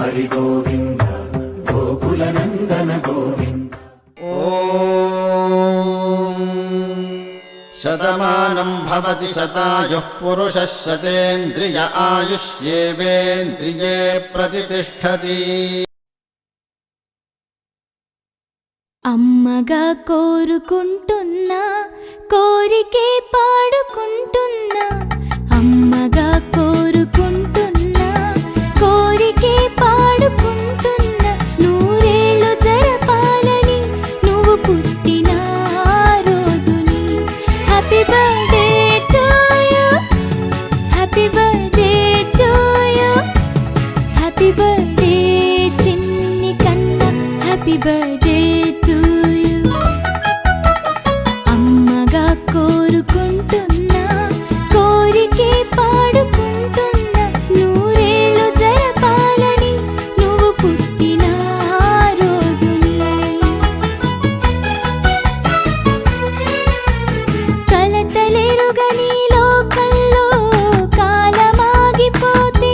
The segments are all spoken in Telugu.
హరి గోవింద గోకుల నందన గోవింద. ఓం శతమానం భవతి శతాయుః పురుషः శతేంద్రియ ఆయుష్యేవేంద్రియే ప్రతిష్ఠతి. అమ్మగా కోరుకుంటున్నా కోరికే పాడుకుంటున్నా, అమ్మగా కోరుకుంటున్నా కోరికే పాడుకుంటున్నా, నూరేళ్ళు జరపాలని నువ్వు పుట్టిన రోజుని. Happy birthday to you, happy birthday to you, happy birthday చిన్ని కన్నా, హ్యాపీ బర్త్డే టు యు. అమ్మగా కోరుకుంటున్నా కోరికే పాడుకుంటున్నా, నూరేళ్ళు జరపాలని నువ్వు పుట్టిన రోజుని. కలతలెరుగని లోకంలో కాలమాగిపోతే,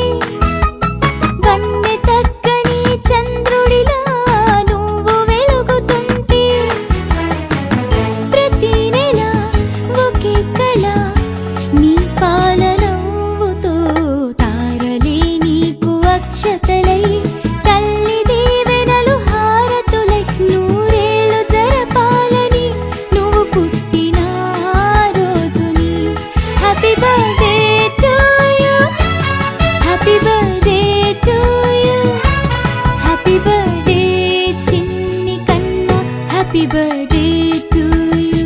వన్నె తగ్గని చంద్రుడిలా నువ్వు వెలుగుతుంటే, ప్రతి నెల ఒకే కళ నీ పాలనవ్వుతో, తారలే నీకు అక్షతలై తల్లి దీవెనలు హారతులై, నూరేళ్ళు జరపాలని నువ్వు పుట్టిన రోజుని. Happy birthday to you, happy birthday to you, happy birthday చిన్ని కన్నా, హ్యాపీ బర్త్డే టు యు.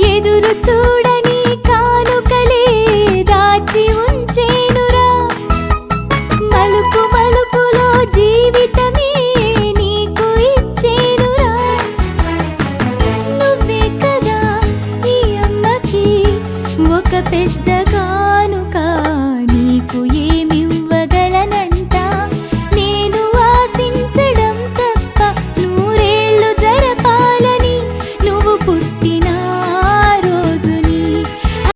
ఎదురు చూడని కానుకలే దాచి ఉంచేనురా, మలుపు మలుపులో జీవితమే నీకు ఇచ్చేనురా. నువ్వే కదా ఈ అమ్మకి ఒక పెద్ద